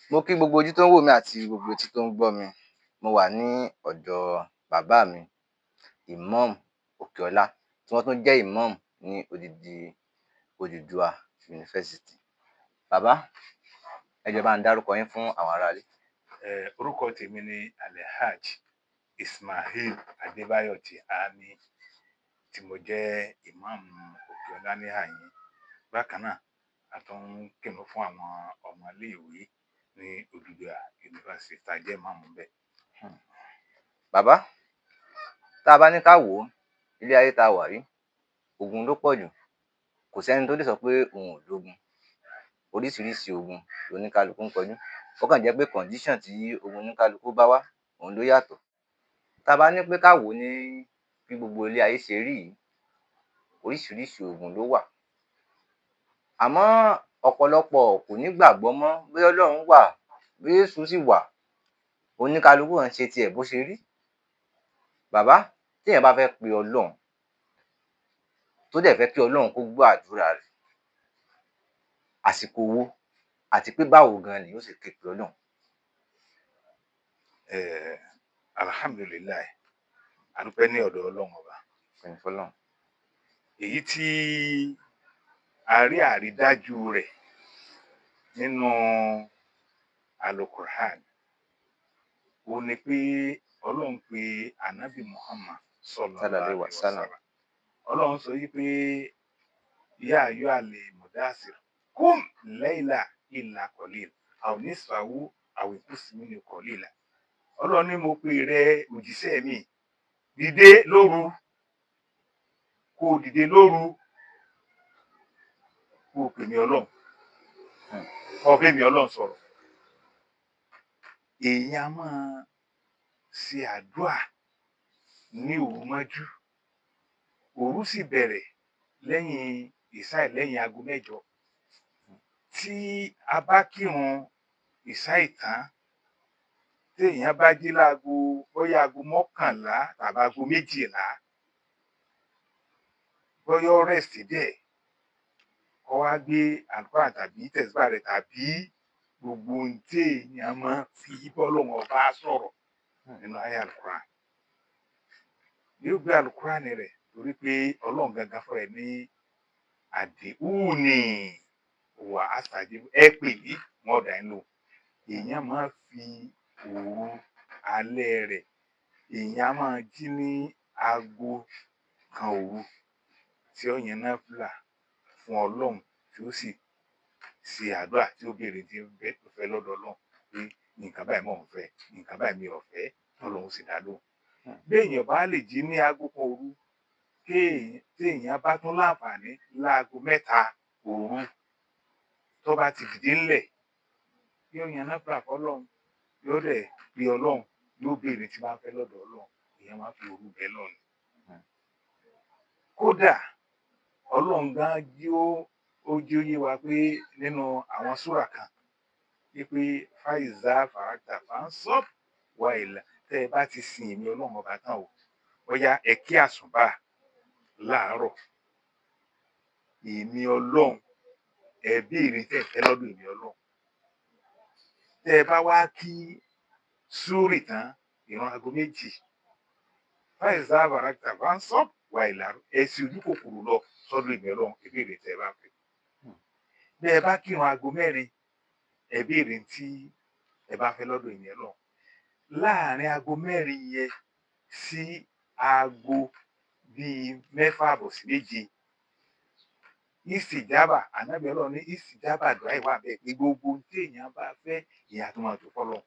Mo kí gbogbo ojú tó ń wò mí àti gbogbo etí tó ń gbọ́ mi. Mo wà ní ọ̀dọ̀ bàbá mi, Imam Òkèọlá, tí wọ́n tún jẹ́ Imam ní odidi Odùduwà University. Bàbá, ẹ jọ̀ọ́ ẹ bá ń dárúkọ yín fún àwọn aráalé. Orúkọ tèmi ni Alhaji Ismail Adébáyọ̀ Tìhámí, tí mo jẹ́ Imam Òkèọlá ní àyín. Bákan náà, a tún ń kírun fún àwọn ọmọ iléèwé ní Odùduwà University tá a jẹ́ Imam ńbẹ̀. Bàbá, tá a bá ní ká wò ó, ilé ayé tá a wà yìí, ogun ló pọ̀ jù. Kò sẹ́ni tó lè sọ pé òun ò lógun. Oríṣiríṣi ogun lóníkálukú ń kọjú. Ó kàn jẹ́ pé condition tí ogun oníkálukú bá wá, òun ló yàtọ̀. Tá a bá ní pé ká wò ó ní bí gbogbo ilé ayé ṣe rí yìí, oríṣiríṣi ogun ló wà. Àmọ́ ọ̀pọ̀lọpọ̀ kò ní gbàgbọ́ mọ́ bóyá Ọlọ́run wà, bóyá Èṣù sì wà. Oníkálukú kàn ń ṣe tiẹ̀ bó ṣe rí. Bàbá, téèyàn bá fẹ́ pe Ọlọ́run, tó dẹ̀ fẹ́ kí Ọlọ́run kó gbọ́ àdúrà rẹ̀, àsìkò wo àti pé báwo gan lèèyàn ó ṣe ké pe Ọlọ́run? Alhamdulilayi, a dúpẹ́ ní ọ̀dọ̀ Ọlọ́run ọba. Ọpẹ́ ni f'Ọlọ́run. Èyí tí a rí àrídájú rẹ̀ nínú Al-Qur'an, ó ní pé Ọlọ́run pe Ànábì Muhammad sallallahu alaihi wasallam. Ọlọ́run sọ yí pé yá ayyuhal mudaththir qum layla illa qalil aw nisfahu aw inqus minhu qalila. Ọlọ́run ní mo pè rẹ òjíṣẹ́ mi, dìde lóru, kó dìde lóru, kó pè mí Ọlọ́run, kó bá mi Ọlọ́run sọ̀rọ̀. Èèyàn máa ṣe àdúà ní òru mọ́jú. Òru sì bẹ̀rẹ̀ lẹ́yìn ìṣáì, lẹ́yìn aago mẹ́jọ. Tí a bá kírun ìṣáì tán, téèyàn bá jí láago bóyá aago 11 tàbí aago 12, bóyá ó rest díẹ̀, kó wá gbé Al-Qur'an tàbí tẹ̀síbà rẹ̀ tàbí gbogbo ohun tí èèyàn máa fi bọ́lọ́run ọba sọ̀rọ̀ nínú àyá Al-Qur'an. Yóò gbé Al-Qur'an rẹ̀, torí pé Ọlọ́run gangan fúnra ẹ̀ ní àdìúnì wà astajib, ẹ pè mí, wọn ó dá yín lóhùn. Èèyàn máa fi òru alẹ́ rẹ̀, èèyàn máa jí ní aago kan òru tí ó yan náfìlà fún Ọlọ́run, tí ó sì ṣe àdúrà, tí ó béèrè tí ó fẹ́ lọ́dọ̀ Ọlọ́run pé nǹkan báyìí mò ń fẹ́, nǹkan báyìí mi ò fẹ́, Ọlọ́run sì dá lóhùn. Béèyàn bá lè jí ní aago kan òru, téèyàn bá tún láǹfààní láago 3 òru, tó bá ti dìde ńlẹ̀, yóò yan náfìlà f'Ọlọ́run, yóò dẹ̀ pe Ọlọ́run, yóò béèrè tí bá ń fẹ́ lọ́dọ̀ Ọlọ́run. Èèyàn máa fi òru bẹ Ọlọ́run ni. Kódà Ọlọ́run gan ó jí ó yé wa pé nínú àwọn súrà kan wípé fáìzà fàrágtà fansọ́b wá ìlà, tẹ́ ẹ bá ti sin èmi Ọlọ́run ọba tán o, bóyá ẹ kí àsùnbà láàárọ̀, èmi Ọlọ́run ẹ béèrè tẹ́ ẹ fẹ́ lọ́dọ̀ èmi Ọlọ́run. Tẹ́ ẹ bá wá kí súrì tán, ìran aago 2, fáìzà fàrágtà fansọ́b wá ìlà, ẹ sì ojú kòkòrò lọ sọ́dọ̀ èmi Ọlọ́run, ẹ béèrè tẹ́ ẹ bá fẹ́. Bí ẹ bá kírun aago 4, ẹ béèrè tí ẹ bá fẹ́ lọ́dọ̀ èmi Ọlọ́run. Láàárín aago 4 yẹn sí aago bíi 6:30 sí 7, ìsìjábà, Ànábì Ọlọ́run ní ìsìjábà dùá ìwà bẹ́ẹ̀ pé gbogbo téèyàn bá fẹ́ èèyàn tó máa tó f'Ọlọ́run.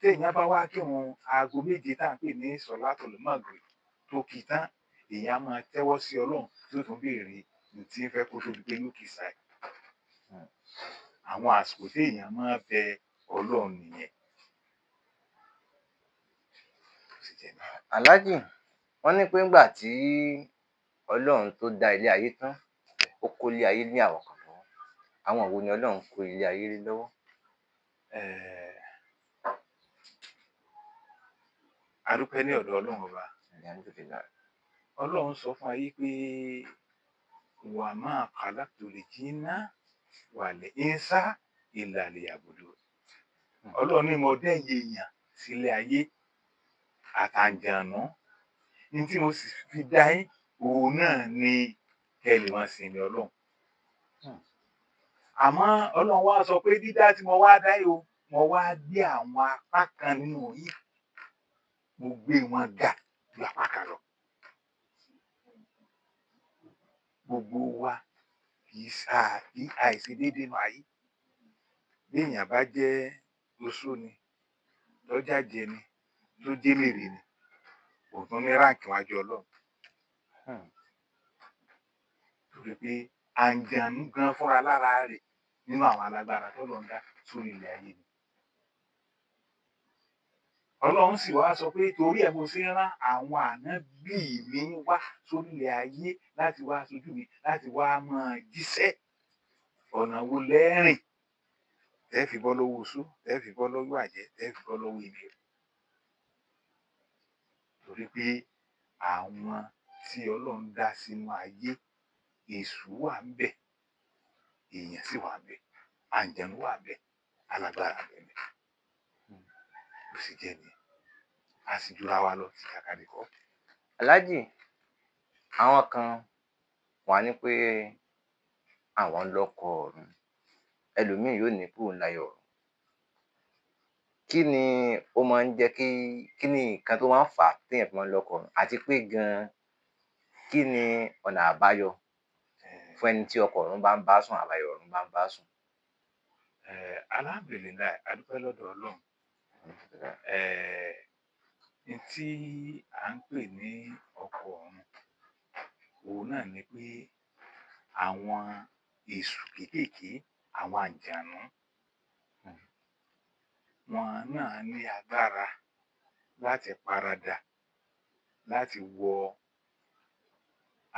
Téèyàn bá wá kírun aago 7 tá à ń pè ní sọ̀látùl mágrib tó kí tán, èèyàn máa tẹ́wọ́ sí Ọlọ́run tí ó tún béèrè ní tí ń fẹ́ kó tó di pé yóò kí ìṣáì. Àwọn àsìkò téèyàn máa bẹ Ọlọ́run nìyẹn. Alhaji, wọ́n ní pé ńgbà tí Ọlọ́run tó dá ilé ayé tán, ó kó ilé ayé ní àwọn kan lọ́wọ́. Àwọn wo ni Ọlọ́run kó ilé ayé lé lọ́wọ́? A dúpẹ́ ní ọ̀dọ̀ Ọlọ́run ọba. Ọlọ́run sọ fún ayé pé wa ma khalaqtul jinna wal insa illa liya'budun. Ọlọ́run ní mo dẹ́yìn èèyàn sílé ayé àtàǹjànú ní tí mo sì fi dá yín òun náà ni kẹ́ lè máa sìn mí Ọlọ́run. Àmọ́ Ọlọ́run wá sọ pé dídá tí mo wá dá yìí o, mo wá gbé àwọn apá kan nínú yín, mo gbé wọn ga ju apá kan lọ. Gbogbo wa kì í àìṣe déédéé nínú ayé. Bí èèyàn bá jẹ́ oṣó ni, tó jàjẹ́ ni, tó jẹ́ mèrè ni, òun tún ní ráǹkì wájú Ọlọ́run. Torí pé àǹjànú gan fúnra lára rẹ̀ nínú àwọn alágbára t'Ọlọ́run dá sórí ilẹ̀ ayé ni. Ọlọ́run sì wá sọ pé torí ẹ̀ mo ṣe ń rán àwọn ànábì mi wá sórí ilẹ̀ ayé láti wá ṣojú mi, láti wá máa jíṣẹ́. Ọ̀nà wo lẹ́rìn tẹ́ fi bọ́ lọ́wọ́ oṣó, tẹ́ fi bọ́ lọ́wọ́ àjẹ́, tẹ́ fi bọ́ lọ́wọ́ ènìyàn. Torí pé àwọn tí Ọlọ́run dá sínú ayé, èṣù wà ńbẹ̀, èèyàn sì wà ńbẹ̀, àǹjànú wà ńbẹ̀, alágbára ńbẹ̀. Bó sì jẹ́ nìyẹn. A sì jura wa lọ sí kàkàdé kọ́. Aláàjì, àwọn kan wà ní pé àwọn lọ́kọ ọ̀run, ẹlòmíì yóò ní kúrò láyọ̀ ọ̀run. Kí ni ó máa ń jẹ́ kí ni nǹkan tó máa ń fà á téèyàn fi máa ń lọ́kọ ọ̀run? Àti pé gan-an kí ni ọ̀nà àbáyọ fún ẹni tí ọkọ ọ̀run bá ń bá sùn, àbáyọ ọ̀run bá ń bá sùn? Alhamdulillah, a dúpẹ́ lọ́dọ̀ Ọlọ́run. N tí à ń pè ní ọkọ ọ̀run, òun náà ni pé àwọn èṣù kéékèèké, àwọn àǹjànú, wọn náà ní agbára láti paradà, láti wọ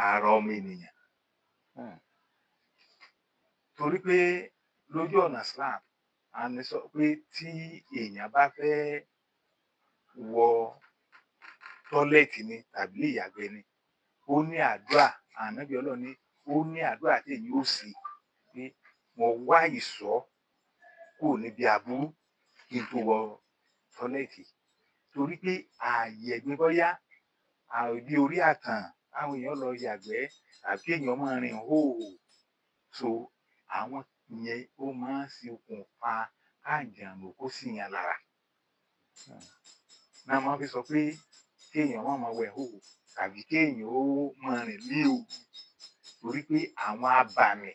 ara ọmọ ènìyàn. Torí pé lójú ọ̀nà Islam, a ní sọ pé tí èèyàn bá fẹ́ wọ tọ́lẹ́ẹ̀tì ni tàbí ìyàgbẹ́ ni, ó ní àdúrà, ànábì Ọlọ́run ní ó ní àdúrà tí èyí ó ṣe pé mo wá ìṣọ́ kúrò níbi aburú kí n tó wọ tọ́lẹ́ẹ̀tì. Torí pé ààyè ẹ̀gbin bóyá bí orí àtàn àwọn èèyàn lọ yàgbẹ́ àbí èèyàn máa rìn hóhò. So àwọn yẹn ó máa ń ṣe okùnfà àǹjànú kó sì yàn lára. Náà máa fi sọ pé kéèyàn má máa wẹ̀ hóhò tàbí kéèyàn ó máa rìn ní òru. Torí pé àwọn abàmì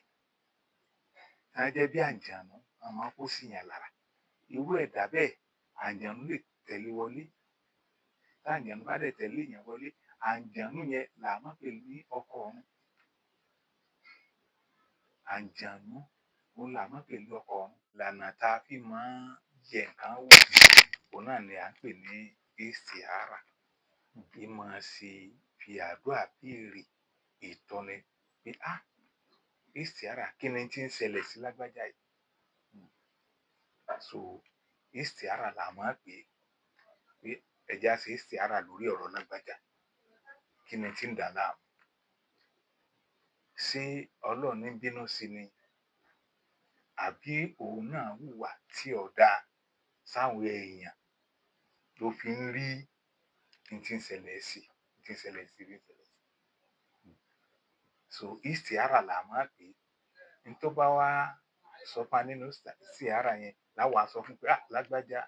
tá jẹ́ bí àǹjànú wọ́n máa ń kó sí yàn lára. Irú ẹ̀dá bẹ́ẹ̀ àǹjànú lè tẹ̀lé wọlé. Táǹjànú bá dẹ̀ tẹ̀lé èèyàn wọlé, àǹjànú yẹn là máa pè ní ọkọ ọ̀run. Àǹjànú òun là máa pè ní ọkọ ọ̀run. Ìlànà tá a fi máa ń yẹ nǹkan wò, òun náà ni à ń pè ní istihara. Ìmọ̀ sí fi àdúrà béèrè ìtọ́ni pé istihara kí ni tí ń ṣẹlẹ̀ sí lágbájá yìí. So istihara là máa pè pé ẹja ṣe istihara lórí ọ̀rọ̀ lágbájá. Kí ni tí ń dà láàmú? Ṣé Ọlọ́run ń bínú sí ni? Àbí òun náà hùwà tí ò dáa sáwọn èèyàn ló fi ń rí ní tí ń ṣẹlẹ̀ sí, ní tí ń ṣẹlẹ̀ sí rí ṣẹlẹ̀ sí. So istihara là máa pè. Ní tó bá wá sọ fún wa nínú istihara yẹn láwa sọ fún pé lágbájá,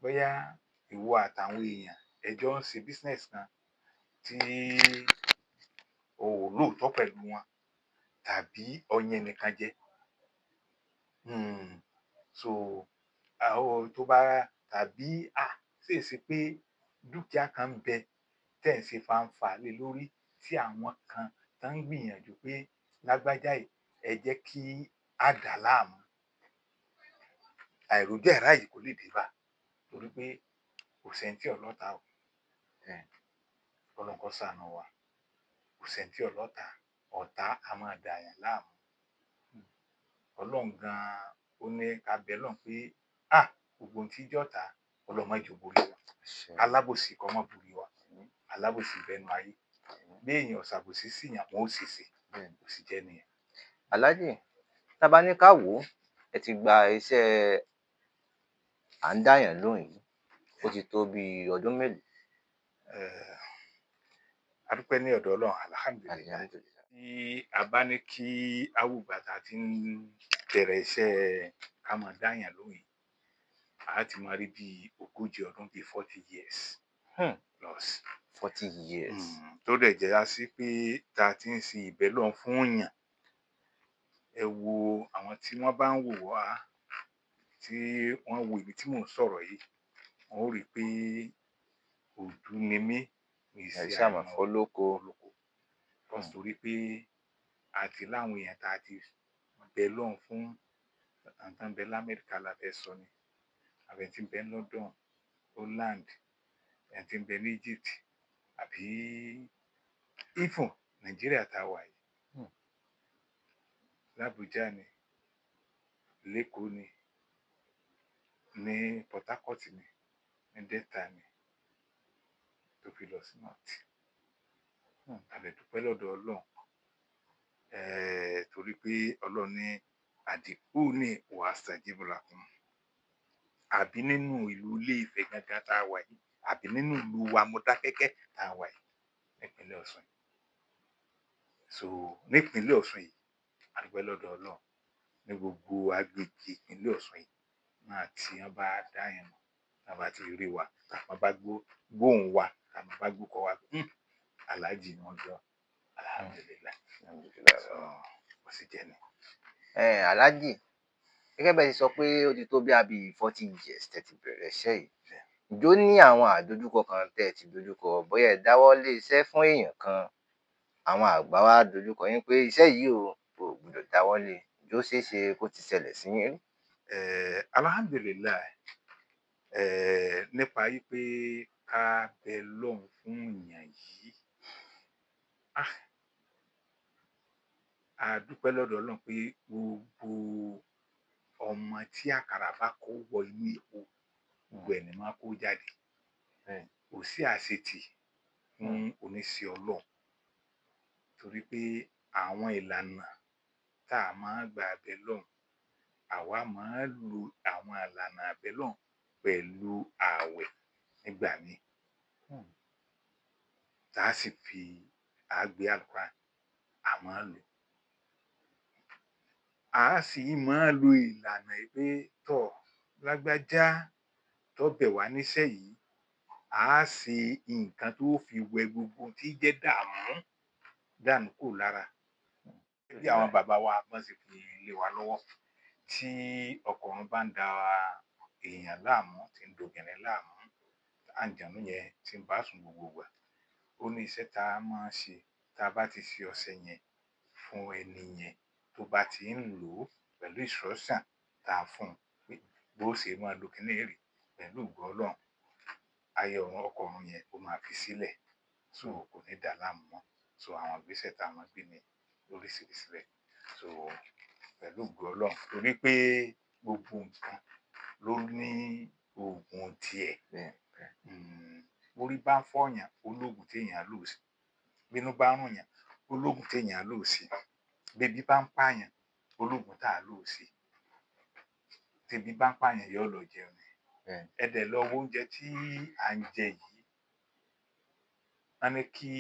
bóyá ìwọ àtàwọn èèyàn ẹjọ́ ń ṣe business kan tí o ò lóòótọ́ pẹ̀lú wọn tàbí ọyàn nìkan jẹ. So tó bá tàbí ṣèṣe pé dúkìá kan ń bẹ tẹ̀ ń ṣe fàǹfà lé lórí tí àwọn kan tó ń gbìyànjú pé lágbájá yìí ẹ jẹ́ kí á dà láàmú. Àìrójú ẹ̀ráyè kò lè dé bá, torí pé kò sẹ́ni tí ò lọ́ta o. Ọlọ́run kó ṣàánú wa. Kò sẹ́ni tí ò lọ́ta, ọ̀tá a máa dààyàn láàmú. Ọlọ́run gan-an ó ní ká bẹ Ọlọ́run pé gbogbo ohun tí jọ́ta Ọlọ́run má jẹ́ ó borí wa. Alábòsí kó má borí wa. Alábòsí bẹnu ayé. Bí èèyàn ò ṣàbòsí síyàn, wọn ó ṣèṣe. Kò sì jẹ́ nìyẹn. Aláàjì, tá bá ní ká wò ó, ẹ ti gba iṣẹ́ à ń dáyàn lóhùn yìí ó ti tó bí ọdún mélòó? Eh, a dúpẹ́ ní ọ̀dọ̀ Ọlọ́run alhamdulillah. Alhamdulillah. Tí a bá ní kí á wò ìgbà tá a ti ń bẹ̀rẹ̀ iṣẹ́ ká máa dáyàn lóhùn yìí, a ti máa rí bí ogójì ọdún, bí 40 years plus. 40 years. Tó dẹ̀ jẹ́ á sí pé tá a ti ń ṣe ìbẹ́lọ́run fún èèyàn. Ẹ wo àwọn tí wọ́n bá ń wò wá, tí wọ́n wo ibi tí mò ń sọ̀rọ̀ yìí, wọ́n ó rí i pé òdú ni mí, mi ì ẹ ṣe ṣáà mọ̀ àìmọ̀ fọ́lọ́kọ. olóko. Torí pé àti láwọn èèyàn tá a ti bẹ lọ́hùn fún, àwọn tó ń bẹ l'Amẹ́ríkà la fẹ́ sọ ni, àwọn tí ń bẹ ní London, Holland, ẹni tí ń bẹ ní Egypt, àbí even Nàìjíríà tá a wà yìí, l'Abuja ni, l'Ékòó ni, ní Port Harcourt ni, ní Delta ni, tó fi lọ sí North. A dẹ̀ dúpẹ́ lọ́dọ̀ Ọlọ́run. Torí pé Ọlọ́run ní ud'uni astajib lakum. Àbí nínú ìlú Ilé-Ifẹ̀ gangan tá a wà yìí, àbí nínú ìlú wa Modákẹ́kẹ́ tá a wà yìí, nípínlẹ̀ Ọ̀ṣun yìí. So nípínlẹ̀ Ọ̀ṣun yìí, a dúpẹ́ lọ́dọ̀ Ọlọ́run. Ní gbogbo agbègbè ìpínlẹ̀ Ọ̀ṣun yìí náà tí wọ́n bá dáyàn mọ̀, tí wọ́n bá ti rí wa, tí wọ́n bá gbóhùn wa, tí wọ́n bá gbórúkọ wa, Alhaji ni wọ́n gbọ́. Alhamdulillah. So bó ṣe jẹ́ ni. Alhaji, gẹ́gẹ́ bẹ́ẹ̀ ti sọ pé ó ti tó bí àbí 40 years tẹ́ ti bẹ̀rẹ̀ iṣẹ́ yìí. Ǹjẹ́ ó ní àwọn àdojúkọ kan tẹ́ ẹ ti dojúkọ? Bóyá ẹ dáwọ́ lé iṣẹ́ fún èèyàn kan, àwọn àgbà wá dojúkọ yín pé iṣẹ́ yìí o gbọdọ̀ dáwọ́ lé. Ǹjẹ́ ó ṣeé ṣe kó ti ṣẹlẹ̀ sí yín rí? Alhamdulillah. Nípa wí pé ká bẹ lọ́hùn fún èèyàn yìí, a dúpẹ́ lọ́dọ̀ Ọlọ́run pé gbogbo ọmọ tí àkàrà bá kó wọ inú epo, gbogbo ẹ̀ ni máa kó jáde. Kò sí àṣetì fún oníṣẹ́ Ọlọ́run. Torí pé àwọn ìlànà tá a máa gbà bẹ lọ́hùn, àwa máa lo àwọn ìlànà bẹ lọ́hùn pẹ̀lú ààwẹ̀ nígbà míì. Tá a sì fi gbé Al-Qur'an, a máa lò. A sì máa lo ìlànà pé tọ̀ lágbájá tó bẹ̀ wá níṣẹ́ yìí, a ṣe nǹkan tó fi wẹ gbogbo tí jẹ́ dànù kúrò lára. Bí àwọn bàbá wa bọ́n ṣe fi lé wa lọ́wọ́, tí ọkùnrin bá ń da èèyàn láàmú, tí ń d'obìnrin láàmú, àǹjànú yẹn tí ń bá sùn gbogbo ìgbà, ó ní iṣẹ́ tá a máa ṣe. Tá a bá ti ṣe ọṣẹ yẹn fún ẹni yẹn, tó bá ti ń lò ó pẹ̀lú instruction tá a fún un pé bó ṣe máa lo kiní rèé, pẹ̀lú ògo Ọlọ́run, ayé ọkọ ọ̀run yẹn ó máa fi sílẹ̀. So kò ní dà á láàmú mọ́. So àwọn ìgbésẹ̀ tá a máa gbé ní lóríṣiríṣi rẹ̀. So pẹ̀lú ògo Ọlọ́run, torí pé gbogbo nǹkan ló ní oògùn tiẹ̀. Bórí bá ń fọ́yàn, ó lóògùn téèyàn á lò sí. Bínú bá ń rùnyàn, ó lóògùn téèyàn á lò sí. Bébí bá ń pààyàn, ó lóògùn tá a lò sí. Tébí bá ń pààyàn, yóò lọ jẹun ni. Ẹ dẹ̀ lọ wo oúnjẹ tí à ń jẹ yìí. Wọ́n ní kí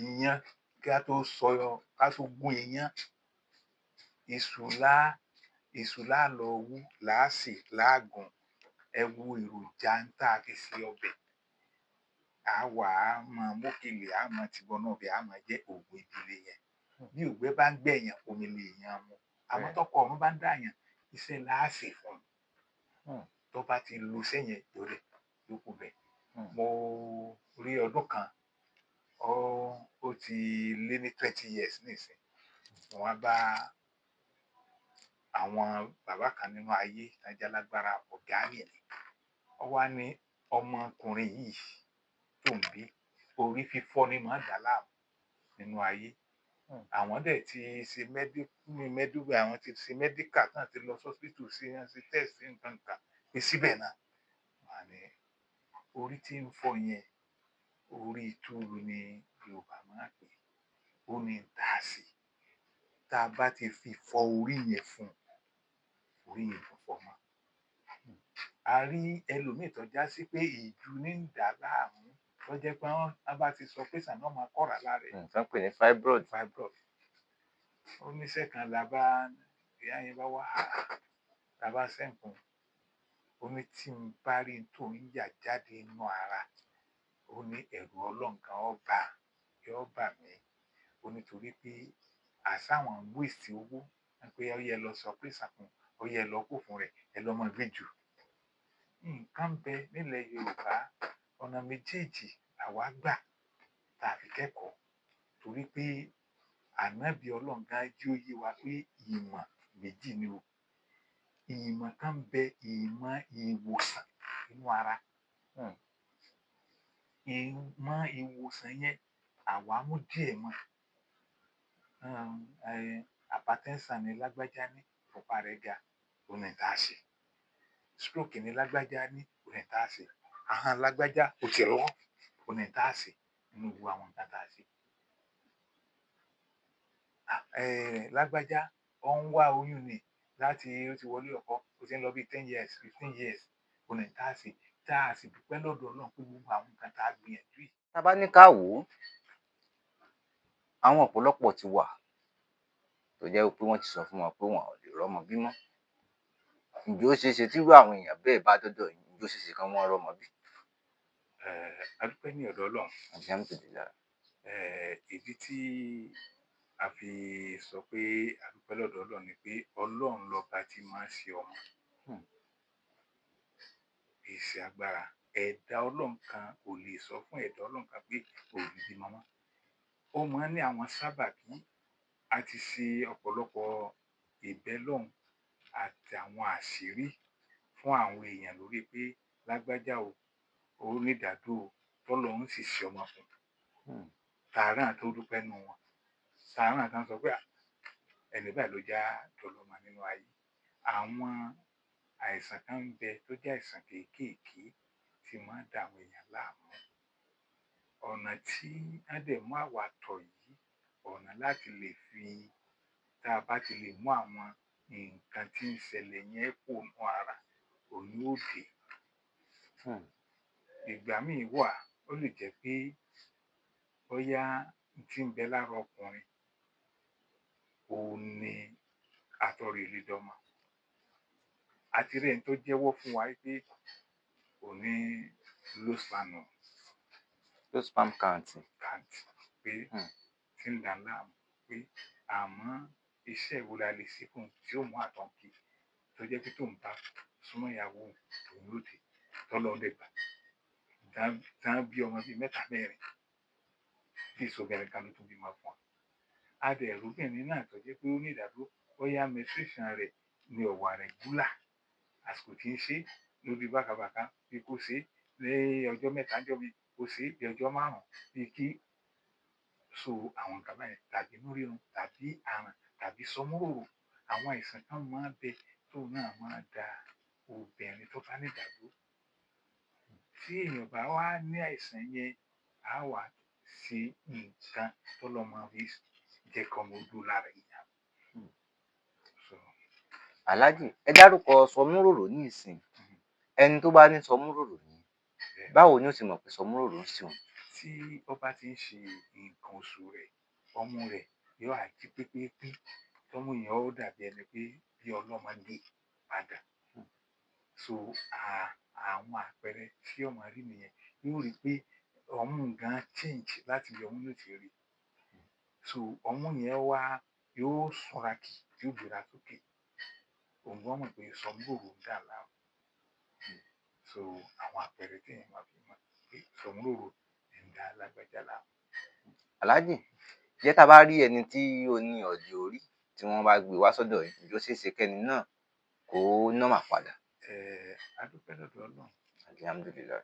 iyán, ká tó gún iyán, iṣu lá lọ wú, là á sè, là á gùn. Ẹ wo èròjà ń tá a fi ṣe ọbẹ̀. Á wà á máa mókèlè, á máa ti bọnú ọbẹ̀, á máa jẹ́ òògùn ìdílé yẹn. Bí òǹgbẹ bá ń gbẹ̀yàn, omi lèèyàn mu. Àmọ́ tọ́kọ ọ̀run bá ń dààyàn, iṣẹ́ là á ṣe fún un. Tó bá ti lo iṣẹ́ yẹn, yóò kú bẹ́ẹ̀. Mo rí ọdún kan, ó ti lé ní 20 years nísìnyí. Mo wá bá àwọn bàbá kan nínú ayé tán jálágbára, ọ̀gá mi ni. Ó wá ní ọmọkùnrin yìí tóun bí, orí fífọ́ ni máa ń dà á láàmú nínú ayé. Àwọn dẹ̀ ti ṣe àwọn ti ṣe medical tán ti lọ sí hospital ṣe test nǹkan kan, pé síbẹ̀ náà, wọ́n á ní orí tí ń fọ́ yẹn, orí túlu ni Yorùbá máa ń pè é. Ó ní tá a ṣe, tá a bá ti fi fọ orí yẹn fún un, orí yìí fún fọmọ. A rí ẹlòmíì tó já sí pé ìju ní ń dà láàmú tó jẹ́ pé wọ́n bá ti sọ pé sànà máa kọ́ra lára ẹ̀. tó ń pè ní fibroid. Oníṣẹ́ kan la bá ìyá yẹn bá wá la bá sẹ́ǹkùn. Ó ní tí n bá rí tó ń yà jáde inú ara, ó ní ẹ̀rù Ọlọ́run gan yóò bà mí. Ó ní torí pé àsáwọn waste owó pé ó yẹ lọ sọ pé sàkùn, ó yẹ lọ kó fún rẹ̀, ẹ lọ mọ gbé jù. Nǹkan bẹ nílẹ̀ Yorùbá, ọ̀nà méjèèjì àwa gbà tá a fi kẹ́kọ̀ọ́ torí pé ànábì Ọlọ́run gan jẹ́ ó yé wa pé ìmọ̀ méjì ni o. Ìmọ̀ kan bẹ, ìmọ̀ ìwòsàn inú ara. Ìmọ̀ ìwòsàn yẹn àwa mú díẹ̀ mọ̀. Hypertension ni lágbájá ní, ìfúnpá rẹ̀ ga, ó ní tá a ṣe. Stroke ni lágbájá ní, ó ní tá a ṣe. Ahọ́n lágbájá ó ti rọ́, ó ní tá a ṣe nínú gbogbo àwọn nǹkan tá a ṣe. Lágbájá ó ń wá oyún ni láti ó ti wọlé ọkọ, ó ti ń lọ bí 10 years, 15 years, ó ní tá a ṣe. Tá a sì dúpẹ́ lọ́dọ̀ Ọlọ́run pé gbogbo àwọn nǹkan tá a gbìyànjú yìí. Tá bá ní ká wò ó, àwọn ọ̀pọ̀lọpọ̀ ti wà tó jẹ́ pé wọ́n ti sọ fún wọn pé wọn ò lè rọ́mọ bí mọ́. Ǹjẹ́ ó ṣeé ṣe tí irú àwọn èèyàn bẹ́ẹ̀ bá dọ́dọ̀ yín, ǹjẹ́ ó ṣeé ṣe kán wọ́n rọ́mọ bí? A dúpẹ́ ní ọ̀dọ̀ Ọlọ́run. Alhamdulillah. Ìdí tí a fi sọ pé a dúpẹ́ lọ́dọ̀ Ọlọ́run ni pé Ọlọ́run lọba tí máa ń ṣe ọmọ. Ìṣe agbára. Ẹ̀dá Ọlọ́run kan ò lè sọ fún ẹ̀dá Ọlọ́run kan pé ò ní bímọ mọ́. Ó máa ń ní àwọn sábàbí. A ti ṣe ọ̀pọ̀lọpọ̀ ìbẹ́lọ́hun àti àwọn àṣírí fún àwọn èèyàn lórí pé lágbájá o, ó ní ìdádúró tọ́lọ́run sì ṣe ọmọ fún. Tààrà tó dúpẹ́ nù wọn. Tààrà kan sọ pé ẹni báyìí ló já dọlọ́mọ nínú ayé. Àwọn àìsàn kan ń bẹ tó jẹ́ àìsàn kéékèèké tí máa ń dà àwọn èèyàn láàmú. Ọ̀nà tí wọ́n dẹ̀ mú àwa tọ̀ yìí, ọ̀nà láti lè fi tá a bá ti lè mú àwọn nǹkan tí ń ṣẹlẹ̀ yẹn kúrò nínú ara, òun yóò dé. Ìgbà míì wà, ó lè jẹ́ pé bóyá tí ń bẹ lára ọkùnrin, òun ni àtọ̀ rẹ̀ lè dọ́mọ. A ti rí ẹni tó jẹ́wọ́ fún wa pé òun ní low sperm count pé tí ń dà á láàmú pé àmọ́ iṣẹ́ wo la lè ṣe fún un tí ó mú àtọ̀ kí tó jẹ́ pé tóun bá súnmọ́ ìyàwó òun ló dé tọ́lọ́run dẹ̀ gbà. Tán bí ọmọ bíi 3, 4 tí ìṣòbìnrin kan ló tún bímọ fún wa. A dẹ̀ róbìnrin náà tó jẹ́ pé ó ní ìdádúró bóyá menstruation rẹ̀ ni ó wà regular. Àsìkò tí ń ṣe lórí bákabàká bí kò ṣe ní ọjọ́ 3 ńjọ́ mi, kò ṣe bí ọjọ́ 5 bí kí. So àwọn nǹkan báyìí tàbí inú rírun tàbí àrùn tàbí sọmúròrò, àwọn àìsàn kan máa ń bẹ tóun náà máa da obìnrin tó bá ní ìdádúró. Tí èèyàn bá wá ní àìsàn yẹn, á wà ṣe nǹkan tọ́lọ́run máa fi jẹ́ kọ́mọ dúró lára èèyàn. Alhaji, ẹ dárúkọ sọmúròrò ní ìsìn. Ẹni tó bá ní sọmúròrò ni, báwo ni ó sì mọ̀ pé sọmúròrò ń ṣe òun? Tí ó bá ti ń ṣe nǹkan oṣù rẹ̀, ọmú rẹ̀ yóò á jí pépépé. Tọ́mú yẹn ó dàbí ẹni pé bí ọlọ́mọge padà. So àwọn àpẹẹrẹ tí ó máa rí nìyẹn. Yóò rí pé ọmú gan change láti bí ọmú náà ti rí. So ọmú yẹn wá yóò súnrakì, yóò gbéra sókè. Òun gan mọ̀ pé sọmúròrò ń dà láàmú. So àwọn àpẹẹrẹ tí èèyàn máa fi mọ̀ pé sọmúròrò ń dà lágbájá láàmú. Alhaji, jẹ́ tá a bá rí ẹni tí ó ní ọ̀dẹ̀ orí tí wọ́n bá gbé wá sọ́dọ̀ yín, ǹjẹ́ ó ṣeé ṣe kẹ́ni náà kó nọ́mà padà? A dúpẹ́ lọ́dọ̀ Ọlọ́run. Alhamdulillah.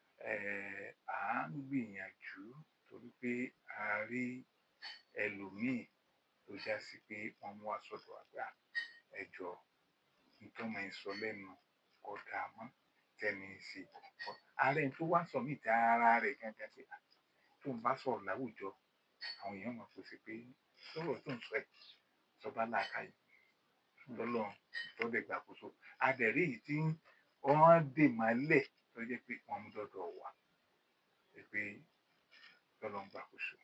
À ń gbìyànjú torí pé a rí ẹlòmíì tó já sí pé wọ́n mú wá sọ́dọ̀ àgbà ẹjọ́ nítorí máa ń sọ lẹ́nu kò dáa mọ́ tẹ́ni sí. Ààrẹ tó wá sọ mí ta ara rẹ̀ gangan pé tó ń bá sọ̀rọ̀ láwùjọ, àwọn èèyàn máa pèsè pé sọ̀rọ̀ tó ń sọ ẹ̀ sọba làákàyè. tọ́lọ́run tó dẹ̀ gbàkóso a dẹ̀ rí èyí tí wọ́n dè mọ́lẹ̀ tó jẹ́ pé wọ́n mú dọ́dọ̀ wá pé tọ́lọ́run gbàkóso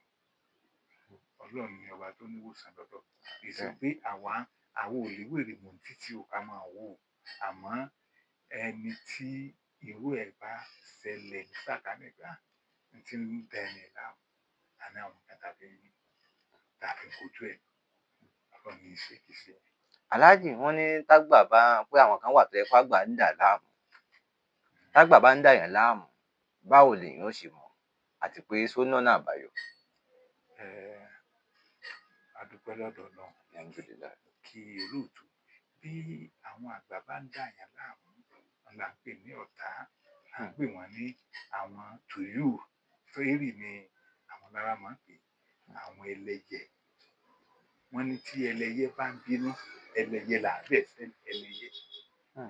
ọlọ́run ni ọba tó níwòsàn lọ́dọ̀ kì í ṣe pé àwa ò lè wèrè mọ́ títí o ká máa wò ó àmọ́ ẹni tí irú ẹ̀ bá ṣẹlẹ̀ ní sàkánì gbà tí ń da ẹni láàmú àní àwọn kan tàbí kojú ẹ̀ ọlọ́run ní í ṣe kì í ṣe. aláàjì wọn ní tágbà bá pé àwọn kan wà tó yẹ fágbà ń dà láàmú tágbà bá ń dàyàn láàmú báwo lèèyàn ó ṣe mọ̀ àti pé sónọ́nà àbáyọ. a dúpẹ́ lọ́dọ̀ náà kí olóòtú bí àwọn àgbà bá ń dàyàn láàmú là ń pè ní ọ̀tá à ń pè wọ́n ní àwọn tùyù fẹ́rì ni àwọn lára máa ń pè àwọn ẹlẹ́yẹ wọ́n ní tí ẹlẹ́yẹ bá ń bínú ẹlẹ́yẹ là bẹ̀ fẹ́ ẹlẹ́yẹ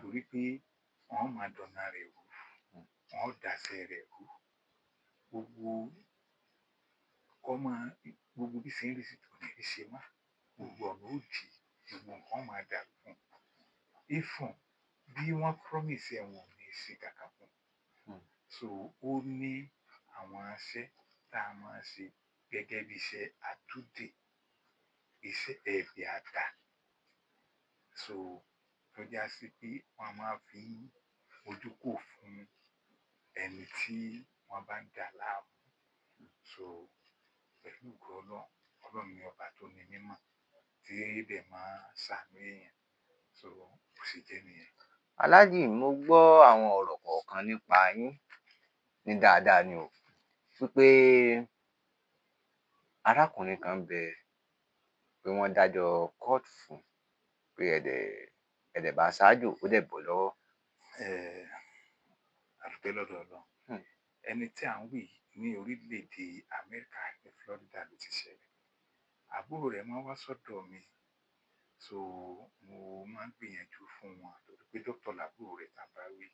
torí pé wọ́n máa dọ̀nà rẹ̀ rú wọ́n dàsẹ̀ rẹ̀ rú gbogbo bí ṣe ń rí sí tó ní rí ṣe má gbogbo ọ̀nà ó di gbogbo nǹkan máa dàrú fún ifun bí wọ́n promise ẹ̀wọ̀n ò ní ṣe kankan fún so ó ní àwọn iṣẹ́ tá a máa ṣe gẹ́gẹ́ bí iṣẹ́ àtúndè iṣẹ́ ẹ̀bẹ̀ àdá so tó já sí pé wọ́n máa fi ojú kò fún ẹni tí wọ́n bá ń dà láàmú so pẹ̀lú ògo ọlọ́run ní ọba tó ní mímọ́ tí dẹ̀ máa ṣàánú èèyàn so bó ṣe jẹ́ nìyẹn. aláàjì mo gbọ́ àwọn ọ̀rọ̀ kọ̀ọ̀kan nípa yín ní dáadáa ni o wípé arákùnrin kan bẹ pé wọ́n dájọ́ kóòtù fún pé ẹ̀dẹ̀ bá ṣáájú ó dẹ̀ bọ́ lọ́wọ́. àdúpẹ́ lọ́dọ̀ ọlọ́run ẹni tí à ń wí ní orílẹ̀-èdè Amẹ́ríkà ní Florida ló ti ṣẹlẹ̀ àbúrò rẹ̀ máa wá sọ́dọ̀ mi so mo máa ń gbìyànjú fún wọn torí pé dókítà làbúrò rẹ̀ tàbá wí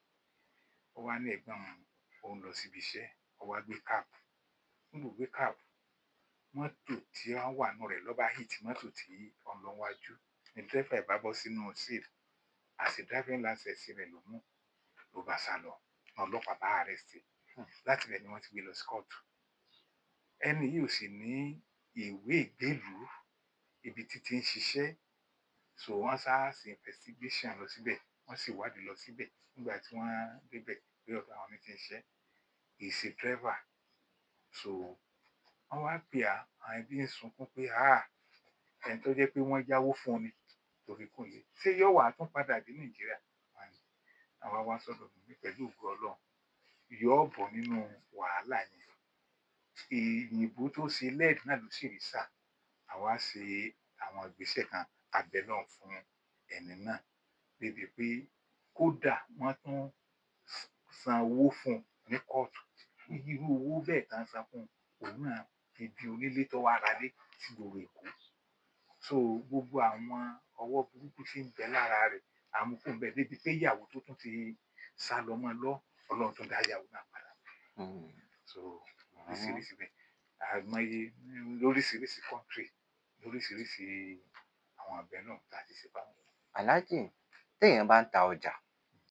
ó wá ní ẹ̀gbọ́n òun lọ síbi iṣẹ́ ó wá gbé káàpù nígbà gbé káàpù mọ́tò tí wọ́n wà nù rẹ̀ lọ́ba hit mọ́tò tí wọ́n lọ wájú ní dírẹ́fà ìbá bọ́ sínú síìlì àti driving license rẹ̀ ló mú ló bá sá lọ ọlọ́pàá bá arrest láti rẹ̀ ni wọ́n ti gbé lọ sí kóòtù ẹni yìí ò sì ní ìwé ìgbélùú ibi títí ń ṣiṣẹ́ so wọ́n sá sí investigation lọ síbẹ̀ wọ́n sì wádìí lọ síbẹ̀ nígbà tí wọ́n débẹ̀ pé ọ̀dọ̀ àwọn ní ti ń ṣe ìṣe driver so wọ́n wá pè àwọn ẹbí ń sunkún pé ẹni tó jẹ́ pé wọ́n yáwó fún ni torí kò lè ṣé yóò wà tún padà dé Nàìjíríà àwa wá sọ́dọ̀ mi pẹ̀lú ògo Ọlọ́run yóò bọ́ nínú wàhálà yẹn ìyìnbó tó ṣe lẹ́ẹ̀dì náà ló sì rí sà àwa ṣe àwọn ìgbésẹ̀ kan abẹ náà fún ẹni náà débi pé kódà wọ́n tún san owó fún ní kóòtù irú owó bẹ́ẹ̀ tán san fún òun náà fi di onílé tó wá ralé sí gbogbo Èkó so gbogbo àwọn ọwọ́ burúkú tí ń bẹ lára rẹ̀ àmúkùn bẹ́ẹ̀ débi pé ìyàwó tó tún ti sá lọ mọ́ lọ Ọlọ́run tó dá ìyàwó náà padà so oríṣiríṣi bẹ́ẹ̀ àmọye lóríṣiríṣi country lóríṣiríṣi àwọn àgbẹ̀ náà tá a ti ṣe báwọn. aláàjì téèyàn bá ń ta ọjà